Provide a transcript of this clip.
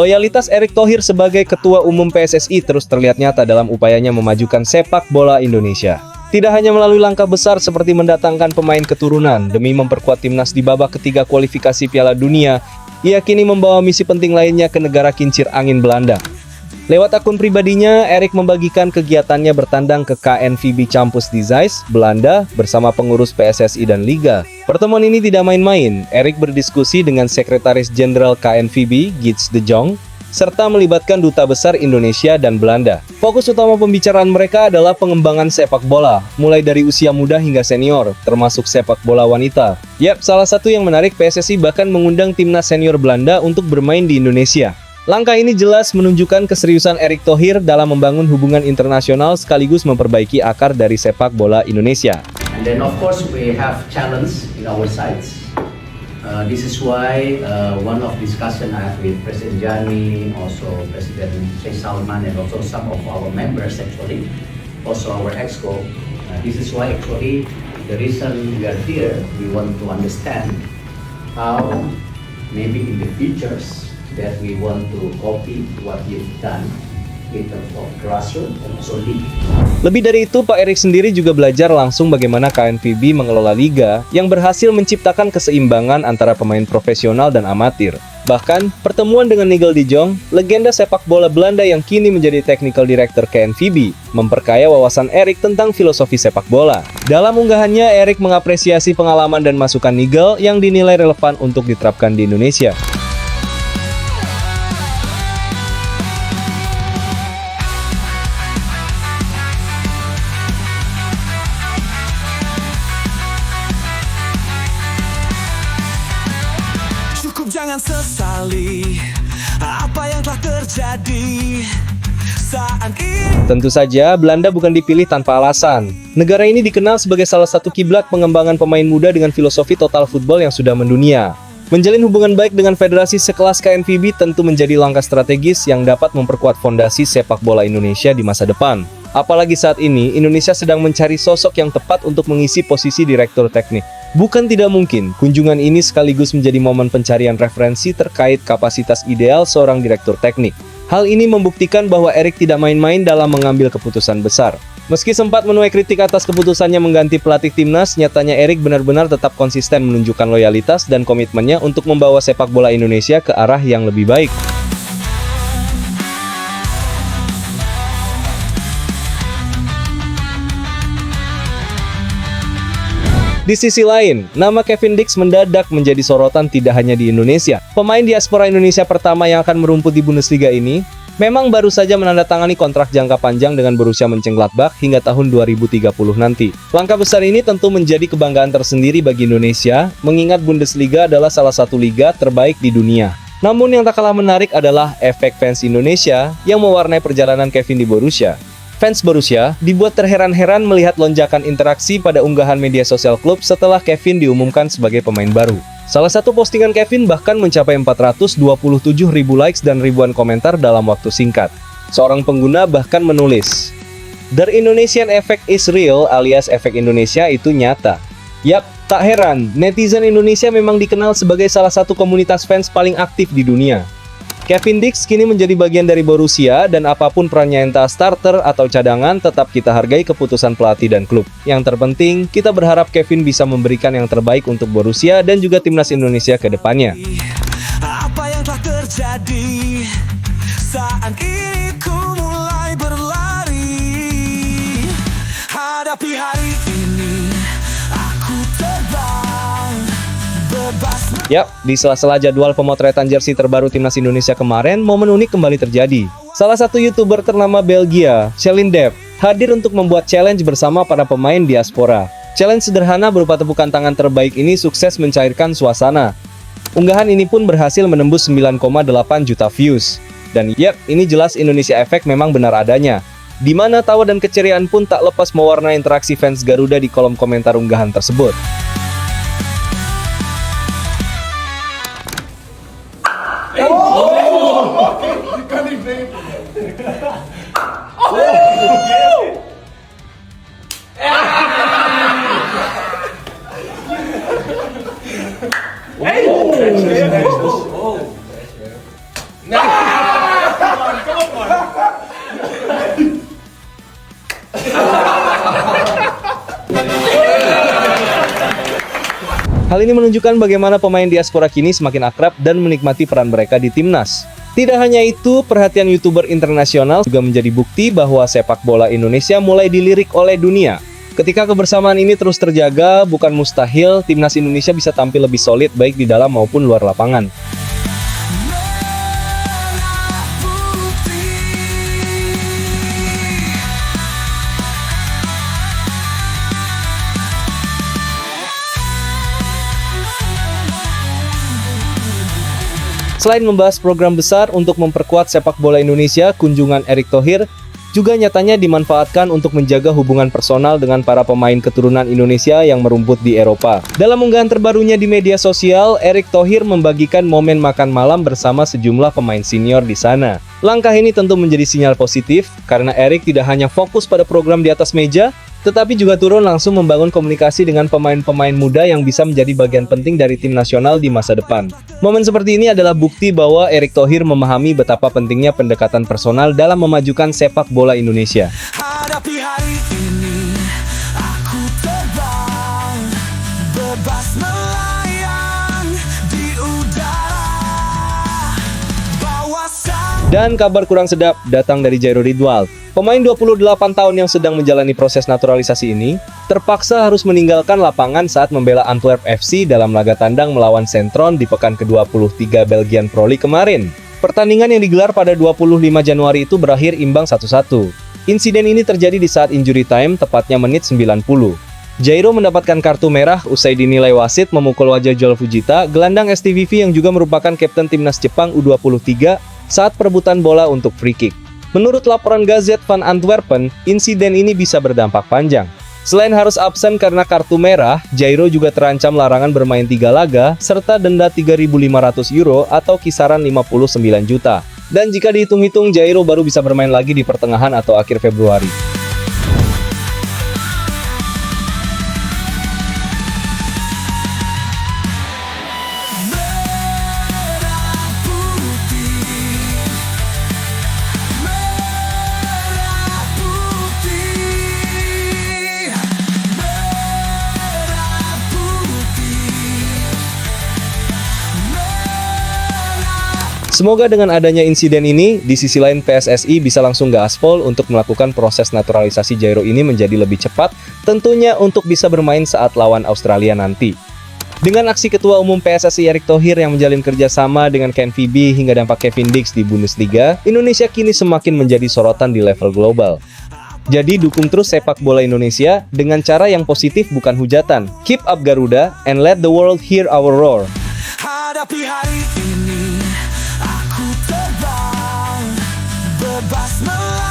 Loyalitas Erick Thohir sebagai Ketua Umum PSSI terus terlihat nyata dalam upayanya memajukan sepak bola Indonesia. Tidak hanya melalui langkah besar seperti mendatangkan pemain keturunan demi memperkuat timnas di babak ketiga kualifikasi Piala Dunia, ia kini membawa misi penting lainnya ke negara kincir angin Belanda. Lewat akun pribadinya, Erick membagikan kegiatannya bertandang ke KNVB Campus di Zeist, Belanda, bersama pengurus PSSI dan Liga. Pertemuan ini tidak main-main. Erick berdiskusi dengan Sekretaris Jenderal KNVB, Gids de Jong, serta melibatkan Duta Besar Indonesia dan Belanda. Fokus utama pembicaraan mereka adalah pengembangan sepak bola, mulai dari usia muda hingga senior, termasuk sepak bola wanita. Yap, salah satu yang menarik, PSSI bahkan mengundang timnas senior Belanda untuk bermain di Indonesia. Langkah ini jelas menunjukkan keseriusan Erick Thohir dalam membangun hubungan internasional sekaligus memperbaiki akar dari sepak bola Indonesia. And then of course we have challenge in our sides. This is why one of discussion I have with President Jani, also President Sheikh Salman, and also some of our members actually, also our exco. This is why actually the reason we are here, we want to understand how maybe in the futures that we want to copy what you've done in terms of grassroots and also league. Lebih dari itu, Pak Erick sendiri juga belajar langsung bagaimana KNVB mengelola liga yang berhasil menciptakan keseimbangan antara pemain profesional dan amatir. Bahkan, pertemuan dengan Nigel de Jong, legenda sepak bola Belanda yang kini menjadi Technical Director KNVB, memperkaya wawasan Erick tentang filosofi sepak bola. Dalam unggahannya, Erick mengapresiasi pengalaman dan masukan Nigel yang dinilai relevan untuk diterapkan di Indonesia. Jangan sesali apa yang telah terjadi saat ini. Tentu saja, Belanda bukan dipilih tanpa alasan. Negara ini dikenal sebagai salah satu kiblat pengembangan pemain muda dengan filosofi total football yang sudah mendunia. Menjalin hubungan baik dengan federasi sekelas KNVB tentu menjadi langkah strategis yang dapat memperkuat fondasi sepak bola Indonesia di masa depan. Apalagi saat ini, Indonesia sedang mencari sosok yang tepat untuk mengisi posisi direktur teknik. Bukan tidak mungkin, kunjungan ini sekaligus menjadi momen pencarian referensi terkait kapasitas ideal seorang direktur teknik. Hal ini membuktikan bahwa Erick tidak main-main dalam mengambil keputusan besar. Meski sempat menuai kritik atas keputusannya mengganti pelatih timnas, nyatanya Erick benar-benar tetap konsisten menunjukkan loyalitas dan komitmennya untuk membawa sepak bola Indonesia ke arah yang lebih baik. Di sisi lain, nama Kevin Dix mendadak menjadi sorotan tidak hanya di Indonesia. Pemain diaspora Indonesia pertama yang akan merumput di Bundesliga ini memang baru saja menandatangani kontrak jangka panjang dengan Borussia Mönchengladbach hingga tahun 2030 nanti. Langkah besar ini tentu menjadi kebanggaan tersendiri bagi Indonesia, mengingat Bundesliga adalah salah satu liga terbaik di dunia. Namun yang tak kalah menarik adalah efek fans Indonesia yang mewarnai perjalanan Kevin di Borussia. Fans Borussia dibuat terheran-heran melihat lonjakan interaksi pada unggahan media sosial klub setelah Kevin diumumkan sebagai pemain baru. Salah satu postingan Kevin bahkan mencapai 427.000 likes dan ribuan komentar dalam waktu singkat. Seorang pengguna bahkan menulis, "The Indonesian effect is real," alias efek Indonesia itu nyata. Yap, tak heran, netizen Indonesia memang dikenal sebagai salah satu komunitas fans paling aktif di dunia. Kevin Dix kini menjadi bagian dari Borussia dan apapun perannya entah starter atau cadangan, tetap kita hargai keputusan pelatih dan klub. Yang terpenting, kita berharap Kevin bisa memberikan yang terbaik untuk Borussia dan juga timnas Indonesia ke depannya. Apa yang telah terjadi saat ini ku mulai berlari hadapi hari ini aku terbang bebas. Yap, di sela-sela jadwal pemotretan jersey terbaru timnas Indonesia kemarin, momen unik kembali terjadi. Salah satu YouTuber ternama Belgia, Celine Depp, hadir untuk membuat challenge bersama para pemain diaspora. Challenge sederhana berupa tepukan tangan terbaik ini sukses mencairkan suasana. Unggahan ini pun berhasil menembus 9,8 juta views. Dan yap, ini jelas Indonesia Effect memang benar adanya. Di mana tawa dan keceriaan pun tak lepas mewarnai interaksi fans Garuda di kolom komentar unggahan tersebut. Hey! Hal ini menunjukkan bagaimana pemain diaspora kini semakin akrab dan menikmati peran mereka di timnas. Tidak hanya itu, perhatian YouTuber internasional juga menjadi bukti bahwa sepak bola Indonesia mulai dilirik oleh dunia. Ketika kebersamaan ini terus terjaga, bukan mustahil timnas Indonesia bisa tampil lebih solid baik di dalam maupun luar lapangan. Selain membahas program besar untuk memperkuat sepak bola Indonesia, kunjungan Erick Thohir juga nyatanya dimanfaatkan untuk menjaga hubungan personal dengan para pemain keturunan Indonesia yang merumput di Eropa. Dalam unggahan terbarunya di media sosial, Erick Thohir membagikan momen makan malam bersama sejumlah pemain senior di sana. Langkah ini tentu menjadi sinyal positif, karena Erick tidak hanya fokus pada program di atas meja, tetapi juga turun langsung membangun komunikasi dengan pemain-pemain muda yang bisa menjadi bagian penting dari tim nasional di masa depan. Momen seperti ini adalah bukti bahwa Erick Thohir memahami betapa pentingnya pendekatan personal dalam memajukan sepak bola Indonesia. Hadapi hari ini, aku terbang, bebas melayang di udara, bawa sang... Dan kabar kurang sedap datang dari Jairo Ridwald. Pemain 28 tahun yang sedang menjalani proses naturalisasi ini terpaksa harus meninggalkan lapangan saat membela Antwerp FC dalam laga tandang melawan Centron di pekan ke-23 Belgian Pro League kemarin. Pertandingan yang digelar pada 25 Januari itu berakhir imbang 1-1. Insiden ini terjadi di saat injury time, tepatnya menit 90. Jairo mendapatkan kartu merah usai dinilai wasit memukul wajah Joel Fujita, gelandang STVV yang juga merupakan kapten timnas Jepang U23 saat perebutan bola untuk free kick. Menurut laporan Gazette van Antwerpen, insiden ini bisa berdampak panjang. Selain harus absen karena kartu merah, Jairo juga terancam larangan bermain 3 laga, serta denda €3.500 atau kisaran 59 juta. Dan jika dihitung-hitung, Jairo baru bisa bermain lagi di pertengahan atau akhir Februari. Semoga dengan adanya insiden ini, di sisi lain PSSI bisa langsung gaspol untuk melakukan proses naturalisasi Jairo ini menjadi lebih cepat, tentunya untuk bisa bermain saat lawan Australia nanti. Dengan aksi Ketua Umum PSSI Erick Thohir yang menjalin kerjasama dengan Ken Vibi hingga dampak Kevin Dix di Bundesliga, Indonesia kini semakin menjadi sorotan di level global. Jadi dukung terus sepak bola Indonesia dengan cara yang positif bukan hujatan. Keep up Garuda and let the world hear our roar. Hadapi hari ini, aku terbang, bebas melayang.